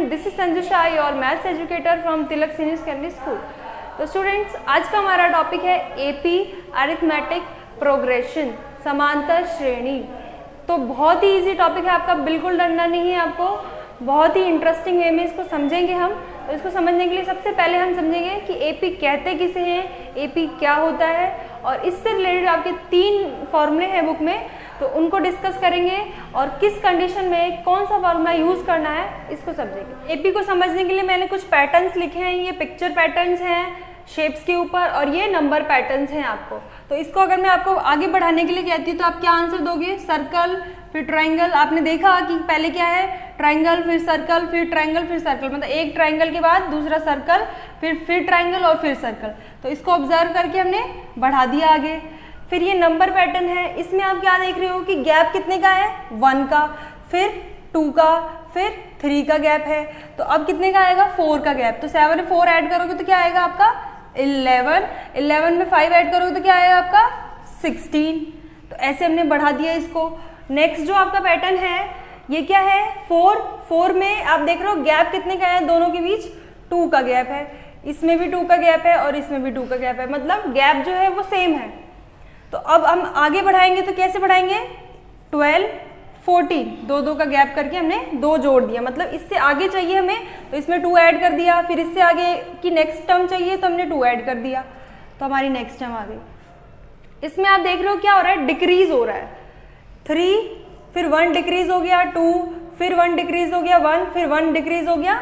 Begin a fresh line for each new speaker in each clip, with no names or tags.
Student, this is Sanju Shah, your maths educator from Tilak senior secondary school. तो students, आज का हमारा टॉपिक है एपी अरिथमेटिक प्रोग्रेशन, समांतर श्रेणी। तो बहुत ही इजी टॉपिक है आपका, बिल्कुल डरना नहीं है आपको, बहुत ही इंटरेस्टिंग वे में इसको समझेंगे हम। तो इसको समझने के लिए सबसे पहले हम समझेंगे कि एपी कहते किसे हैं, एपी क्या होता है, और इससे रिलेटेड आपके 3 फॉर्मूले हैं बुक में, तो उनको डिस्कस करेंगे और किस कंडीशन में कौन सा फॉर्मूला यूज़ करना है इसको समझेंगे। एपी को समझने के लिए मैंने कुछ पैटर्न्स लिखे हैं, ये पिक्चर पैटर्न्स हैं शेप्स के ऊपर, और ये नंबर पैटर्न्स हैं आपको। तो इसको अगर मैं आपको आगे बढ़ाने के लिए कहती हूँ तो आप क्या आंसर दोगे? सर्कल फिर ट्रायंगल। आपने देखा कि पहले क्या है, ट्रायंगल फिर सर्कल फिर ट्रायंगल फिर सर्कल, मतलब एक ट्रायंगल के बाद दूसरा सर्कल फिर ट्रायंगल और फिर सर्कल। तो इसको ऑब्जर्व करके हमने बढ़ा दिया आगे। फिर ये नंबर पैटर्न है, इसमें आप क्या देख रहे हो कि गैप कितने का है? 1 का, फिर 2 का, फिर 3 का गैप है। तो अब कितने का आएगा? 4 का गैप। तो 7 में 4 ऐड करोगे तो क्या आएगा आपका? 11 में 5 ऐड करोगे तो क्या आएगा आपका? 16। तो ऐसे हमने बढ़ा दिया इसको। नेक्स्ट जो आपका पैटर्न है ये क्या है? 4 में आप देख रहे हो गैप कितने का है? दोनों के बीच 2 का गैप है, इसमें भी 2 का गैप है और इसमें भी 2 का गैप है, मतलब गैप जो है वो सेम है। तो अब हम आगे बढ़ाएंगे तो कैसे बढ़ाएंगे? 12, 14, 2 का गैप करके हमने 2 जोड़ दिया, मतलब इससे आगे चाहिए हमें तो इसमें 2 ऐड कर दिया, फिर इससे आगे की नेक्स्ट टर्म चाहिए तो हमने 2 ऐड कर दिया, तो हमारी नेक्स्ट टर्म आ गई। इसमें आप देख रहे हो क्या हो रहा है? डिक्रीज हो रहा है। 3, फिर 1 डिक्रीज हो गया, 2, फिर 1 डिक्रीज हो गया, 1, फिर 1 डिक्रीज हो गया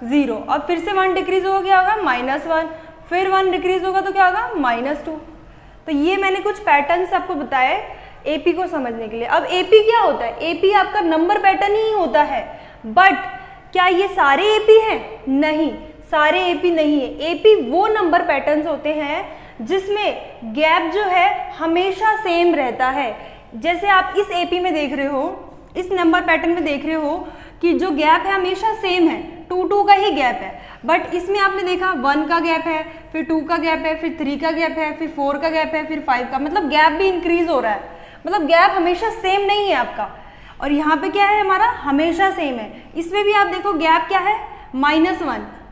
0, अब फिर से 1 डिक्रीज हो गया होगा -1, फिर 1 डिक्रीज होगा तो क्या होगा? -2। तो ये मैंने कुछ पैटर्न्स आपको बताए एपी को समझने के लिए। अब एपी क्या होता है? एपी आपका नंबर पैटर्न ही होता है, बट क्या ये सारे एपी हैं? नहीं, सारे एपी नहीं है। एपी वो नंबर पैटर्न्स होते हैं जिसमें गैप जो है हमेशा सेम रहता है। जैसे आप इस एपी में देख रहे हो, इस नंबर पैटर्न में देख रहे हो कि जो गैप है हमेशा सेम है, 2 का ही गैप है, बट इसमें आपने देखा 1 का गैप है, फिर 2 का गैप है, फिर 3 का गैप है, फिर 4 का गैप है, फिर 5 का, मतलब गैप भी इंक्रीज हो रहा है, मतलब गैप हमेशा सेम नहीं है आपका। और यहाँ पे क्या है हमारा? हमेशा सेम है। इसमें भी आप देखो गैप क्या है? -1,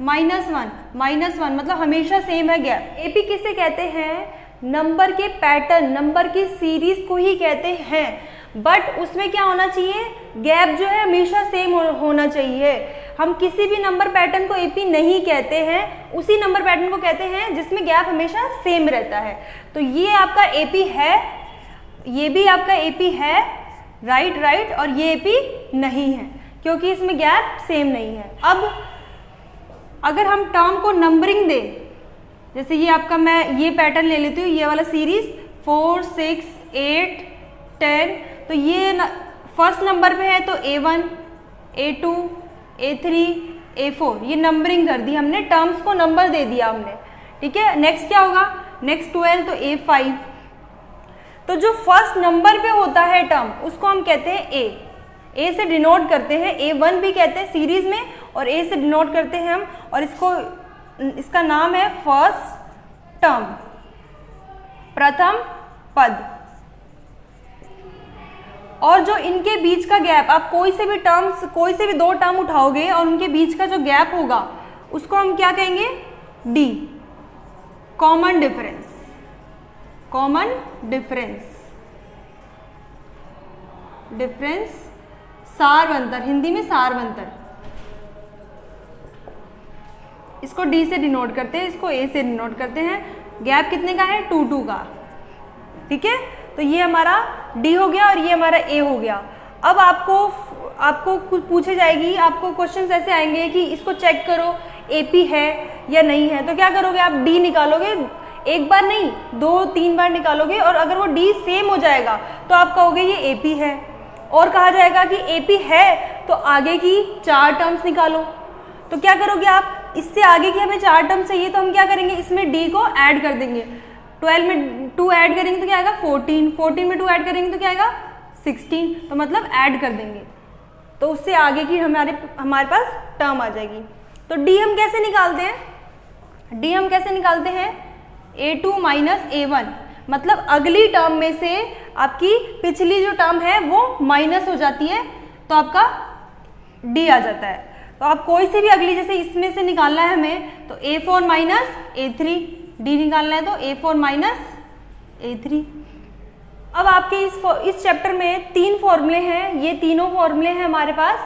-1, -1, मतलब हमेशा सेम है गैप। एपी किसे कहते हैं? नंबर के पैटर्न, नंबर की सीरीज को ही कहते हैं, बट उसमें क्या होना चाहिए? गैप जो है हमेशा सेम होना चाहिए। हम किसी भी नंबर पैटर्न को एपी नहीं कहते हैं, उसी नंबर पैटर्न को कहते हैं जिसमें गैप हमेशा सेम रहता है। तो ये आपका एपी है, ये भी आपका एपी है, राइट, और ये एपी नहीं है क्योंकि इसमें गैप सेम नहीं है। अब अगर हम टर्म को नंबरिंग दें, जैसे ये आपका, मैं ये पैटर्न ले लेती हूँ, ये वाला सीरीज 4, 6, 8, 10, तो ये फर्स्ट नंबर पे है तो A1, A2, A3, A4, ये नंबरिंग कर दी हमने, टर्म्स को नंबर दे दिया हमने, ठीक है। नेक्स्ट क्या होगा? नेक्स्ट 12 तो A5। तो जो फर्स्ट नंबर पे होता है टर्म उसको हम कहते हैं ए से डिनोट करते हैं, A1 भी कहते हैं सीरीज में, और A से डिनोट करते हैं हम, और इसका नाम है फर्स्ट टर्म, प्रथम पद। और जो इनके बीच का गैप, आप कोई से भी 2 टर्म उठाओगे और उनके बीच का जो गैप होगा उसको हम क्या कहेंगे? D, common difference. Common difference, सारवंतर, हिंदी में सारवंतर, इसको डी से डिनोट करते हैं, इसको ए से डिनोट करते हैं। गैप कितने का है? 2 का, ठीक है। तो ये हमारा डी हो गया और ये हमारा ए हो गया। अब आपको कुछ पूछे जाएगी, आपको क्वेश्चंस ऐसे आएंगे कि इसको चेक करो एपी है या नहीं है, तो क्या करोगे? आप डी निकालोगे, एक बार नहीं 2-3 बार निकालोगे, और अगर वो डी सेम हो जाएगा तो आप कहोगे ये एपी है, और कहा जाएगा कि एपी है तो आगे की 4 टर्म्स निकालो। तो क्या करोगे आप? इससे आगे की हमें 4 टर्म चाहिए तो हम क्या करेंगे? इसमें डी को ऐड कर देंगे। 12 में 2 ऐड करेंगे तो क्या आएगा? 14 में 2 ऐड करेंगे तो क्या आएगा? 16, तो मतलब ऐड कर देंगे, तो उससे आगे की हमारे पास टर्म आ जाएगी। तो डी हम कैसे निकालते हैं? डी हम कैसे निकालते हैं? A2 - A1, मतलब अगली टर्म में से आपकी पिछली जो टर्म है वो माइनस हो जाती है तो आपका डी आ जाता है। तो आप कोई से भी अगली, जैसे इसमें से निकालना है हमें तो A4 माइनस A3, D निकालना है तो A4 माइनस A3। अब आपके इस चैप्टर में 3 फॉर्मूले हैं, ये तीनों फॉर्मूले हैं हमारे पास।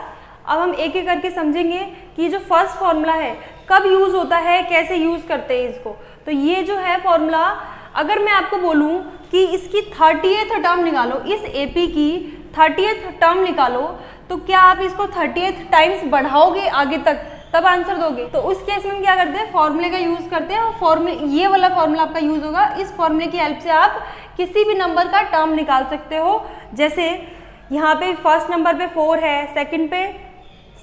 अब हम एक एक करके समझेंगे कि जो फर्स्ट फॉर्मूला है कब यूज होता है, कैसे यूज करते हैं इसको। तो ये जो है फॉर्मूला, अगर मैं आपको बोलूं कि इसकी 30th टर्म निकालो, इस AP की 30th टर्म निकालो, तो क्या आप इसको 30th टाइम्स बढ़ाओगे आगे तक, तब आंसर दोगे? तो उस केस में हम क्या करते हैं, फॉर्मूले का यूज करते हैं। और फॉर्मूले, ये वाला फॉर्मूला आपका यूज होगा। इस फॉर्मूले की हेल्प से आप किसी भी नंबर का टर्म निकाल सकते हो। जैसे यहाँ पे फर्स्ट नंबर पे 4 है, सेकंड पे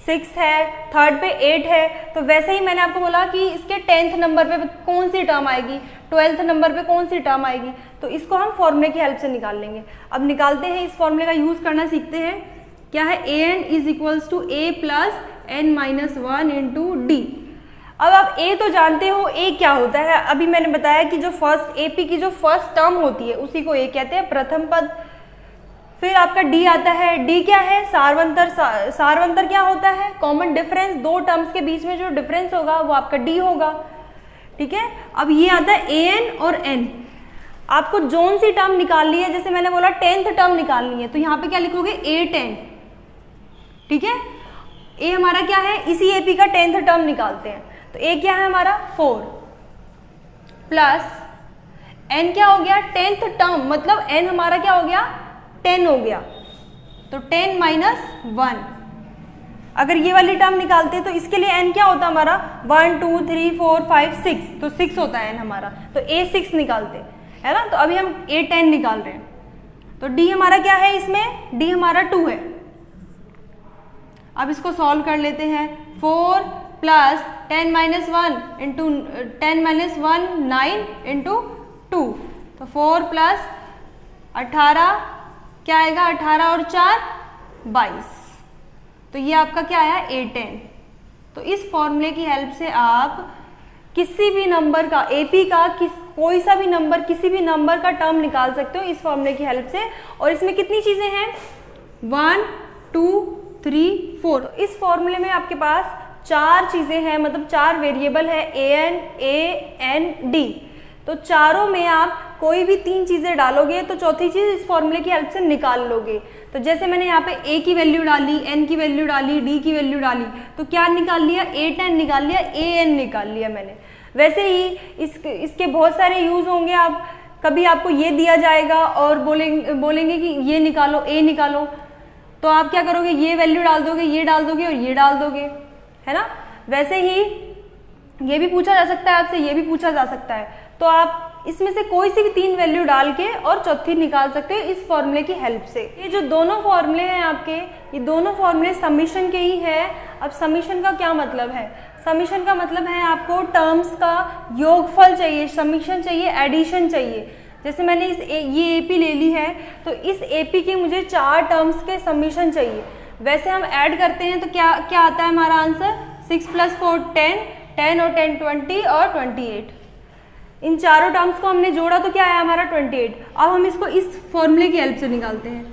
6 है, थर्ड पे 8 है, तो वैसे ही मैंने आपको बोला कि इसके 10th नंबर पे कौन सी टर्म आएगी, 12th नंबर पे कौन सी टर्म आएगी, तो इसको हम फॉर्मूले की हेल्प से निकाल लेंगे। अब निकालते हैं, इस फॉर्मूले का यूज करना सीखते हैं। क्या है, an is equals to a plus n minus 1 into d। अब आप a तो जानते हो, a क्या होता है, अभी मैंने बताया कि जो फर्स्ट AP की जो फर्स्ट टर्म होती है उसी को a कहते हैं, प्रथम पद। फिर आपका d आता है, d क्या है, सारवंतर। सारवंतर क्या होता है, कॉमन डिफरेंस, दो टर्म्स के बीच में जो डिफरेंस होगा वो आपका d होगा, ठीक है। अब ये आता है an और n। आपको जोन सी टर्म निकालनी है, जैसे मैंने बोला 10th टर्म निकालनी है, तो यहाँ पे क्या लिखोगे, a10, ठीक है। a हमारा क्या है, इसी AP का 10th टर्म निकालते हैं, तो a क्या है हमारा 4 प्लस n क्या हो गया 10th टर्म, मतलब n हमारा क्या हो गया 10 हो गया, तो 10 माइनस 1। अगर ये वाली टर्म निकालते हैं तो इसके लिए n क्या होता है हमारा 1 2 3 4 5 6, तो 6 होता है n हमारा, तो a6 निकालते है ना। तो अभी हम a10 निकाल रहे हैं, तो d हमारा क्या है, इसमें d हमारा 2 है। अब इसको सॉल्व कर लेते हैं, 4 plus 10 minus 1 into 10 minus 1 9 into 2, तो 4 प्लस 18 क्या आएगा, 18 और 4 22, तो ये आपका क्या आया a10। तो इस फॉर्मूले की हेल्प से आप किसी भी नंबर का, AP का कोई सा भी नंबर, किसी भी नंबर का टर्म निकाल सकते हो इस फॉर्मूले की हेल्प से। और इसमें कितनी चीजें हैं, 1 2 3 4। तो इस फॉर्मूले में आपके पास 4 चीजें हैं, मतलब 4 वेरिएबल है, an a n d। तो चारों में आप कोई भी 3 चीजें डालोगे तो चौथी चीज इस फॉर्मूले की हेल्प से निकाल लोगे। तो जैसे मैंने यहाँ पे a की वैल्यू डाली, n की वैल्यू डाली, d की वैल्यू डाली, तो क्या निकाल लिया, a10 निकाल लिया, an निकाल लिया मैंने। वैसे ही इसके बहुत सारे यूज होंगे। आप कभी आपको ये दिया जाएगा और बोलेंगे कि ये निकालो, a निकालो, तो आप क्या करोगे, ये वैल्यू डाल दोगे, ये डाल दोगे और ये डाल दोगे, है ना। वैसे ही ये भी पूछा जा सकता है आपसे, ये भी पूछा जा सकता है, तो आप इसमें से कोई सी भी 3 वैल्यू डाल के और चौथी निकाल सकते हो इस फॉर्मूले की हेल्प से। ये जो दोनों फॉर्मूले हैं आपके, ये दोनों फॉर्मूले समीशन के ही हैं। अब समीशन का क्या मतलब है, समीशन का मतलब है आपको टर्म्स का योगफल चाहिए, समीशन चाहिए, एडिशन चाहिए। जैसे मैंने ये AP ले ली है, तो इस AP के मुझे 4 टर्म्स के समीशन चाहिए। वैसे हम ऐड करते हैं तो क्या क्या आता है हमारा आंसर, 6 + 4 10, 10 और 10 20 और 28। इन चारों टर्म्स को हमने जोड़ा तो क्या आया हमारा 28। अब हम इसको इस फॉर्मूले की हेल्प से निकालते हैं।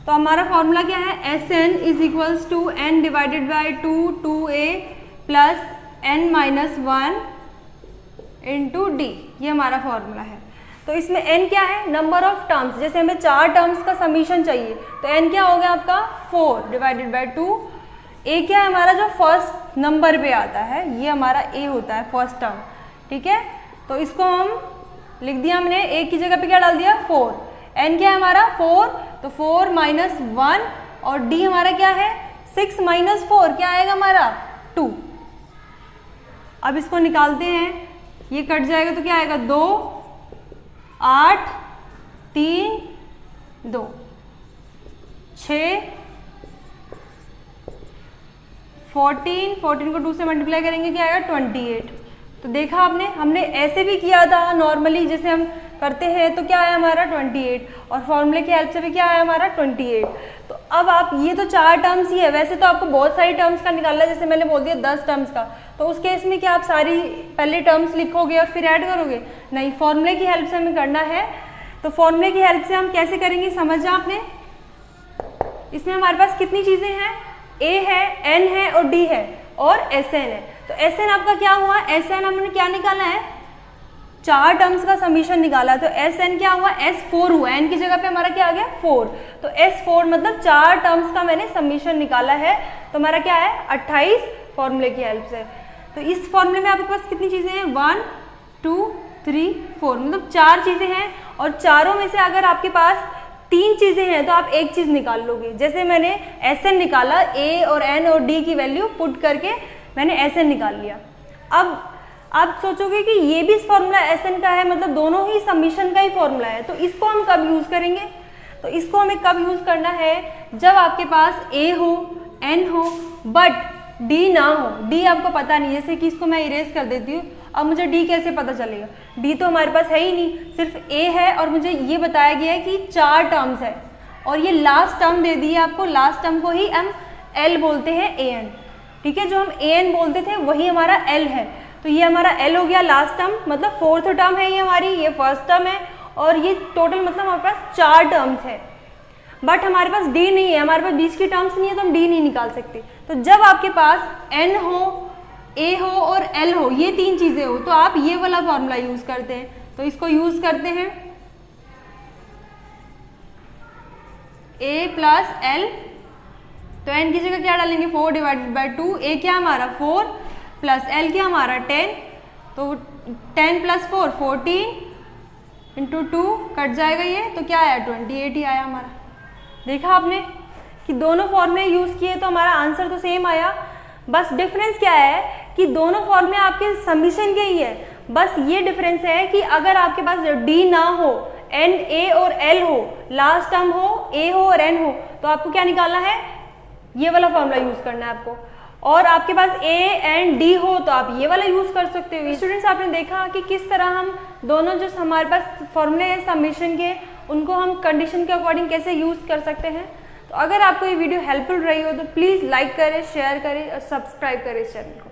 तो हमारा फॉर्मूला क्या है, SN is equals to n divided by 2 2a plus n minus 1 into d, ये हमारा फॉर्मूला है। तो इसमें n क्या है, नंबर ऑफ टर्म्स। जैसे हमें 4 टर्म्स का समीशन चाहिए, तो n क्या हो गया आपका 4 डिवाइडेड बाई 2। a क्या है हमारा, जो फर्स्ट नंबर पे आता है, ये हमारा a होता है फर्स्ट टर्म, ठीक है। तो इसको हम लिख दिया हमने, a की जगह पे क्या डाल दिया 4, n क्या है हमारा 4, तो 4 माइनस 1 और d हमारा क्या है 6 माइनस 4, क्या आएगा हमारा 2। अब इसको निकालते हैं, ये कट जाएगा तो क्या आएगा 2 8 3 2 6 14 को 2 से मल्टीप्लाई करेंगे क्या आएगा 28। तो देखा आपने, हमने ऐसे भी किया था नॉर्मली, जैसे हम करते हैं, तो क्या आया हमारा 28, और फॉर्मूले की हेल्प से भी क्या आया हमारा 28। तो अब आप, ये तो 4 टर्म्स ही है, वैसे तो आपको बहुत सारी टर्म्स का निकालना है, जैसे मैंने बोल दिया 10 टर्म्स का। तो उस केस में क्या आप सारी पहले टर्म्स लिखोगे और फिर ऐड करोगे, नहीं, फॉर्मूले की हेल्प से हमें करना है। तो फॉर्मूले की हेल्प से हम कैसे करेंगे, समझा आपने। इसमें हमारे पास कितनी चीज़ें हैं, ए है, एन है और डी है और एस एन है। तो एस एन आपका क्या हुआ, एस एन हमने क्या निकाला है, 4 टर्म्स का समीशन निकाला। तो एस एन क्या हुआ, S4 हुआ, एन की जगह पे हमारा क्या आ गया 4। तो S4 मतलब 4 टर्म्स का मैंने समीशन निकाला है। तो हमारा क्या है 28 फॉर्मूले की हेल्प से। तो इस फॉर्मूले में आपके पास कितनी चीज़ें हैं, 1 2 3 4 मतलब 4 चीज़ें हैं। और चारों में से अगर आपके पास 3 चीज़ें हैं तो आप एक चीज़ निकाल लोगे। जैसे मैंने एस एन निकाला, ए और एन और डी की वैल्यू पुट करके मैंने एस एन निकाल लिया। अब आप सोचोगे कि ये भी फॉर्मूला एस एन का है, मतलब दोनों ही समीशन का ही फॉर्मूला है, तो इसको हम कब यूज़ करेंगे। तो इसको हमें कब यूज़ करना है, जब आपके पास ए हो, एन हो बट डी ना हो। डी आपको पता नहीं, जैसे कि इसको मैं इरेज कर देती हूँ। अब मुझे डी कैसे पता चलेगा, डी तो हमारे पास है ही नहीं, सिर्फ ए है और मुझे ये बताया गया है कि 4 टर्म्स है और ये लास्ट टर्म दे दी है आपको। लास्ट टर्म को ही हम एल बोलते हैं, ए एन, ठीक है। जो हम ए एन बोलते थे वही हमारा एल है। तो ये हमारा एल हो गया लास्ट टर्म, मतलब 4th टर्म है ये हमारी, ये फर्स्ट टर्म है और ये टोटल मतलब हमारे पास 4 टर्म्स है। बट हमारे पास डी नहीं है, हमारे पास बीच की टर्म्स नहीं है तो हम डी नहीं निकाल सकते। तो जब आपके पास एन हो, ए हो और एल हो, ये 3 चीज़ें हो, तो आप ये वाला फॉर्मूला यूज़ करते हैं। तो इसको यूज़ करते हैं ए प्लस एल। तो एन की जगह क्या डालेंगे, 4 डिवाइडेड बाई 2। ए क्या हमारा 4 प्लस एल क्या हमारा 10। तो 10 प्लस 4 14 इंटू 2 कट जाएगा ये, तो क्या आया 28 ही आया हमारा। देखा आपने कि दोनों फॉर्मूले यूज़ किए तो हमारा आंसर तो सेम आया। बस डिफरेंस क्या है कि दोनों फॉर्मूले आपके समीशन के ही है। बस ये डिफरेंस है कि अगर आपके पास डी ना हो, एन, ए और एल हो, लास्ट टर्म हो, ए हो और एन हो, तो आपको क्या निकालना है, ये वाला फॉर्मूला यूज़ करना है आपको। और आपके पास ए एंड डी हो तो आप ये वाला यूज़ कर सकते हो। स्टूडेंट्स, आपने देखा कि किस तरह हम दोनों जो हमारे पास फॉर्मूले हैं समीशन के, उनको हम कंडीशन के अकॉर्डिंग कैसे यूज़ कर सकते हैं। तो अगर आपको ये वीडियो हेल्पफुल रही हो तो प्लीज़ लाइक करें, शेयर करें और सब्सक्राइब करें इस चैनल को।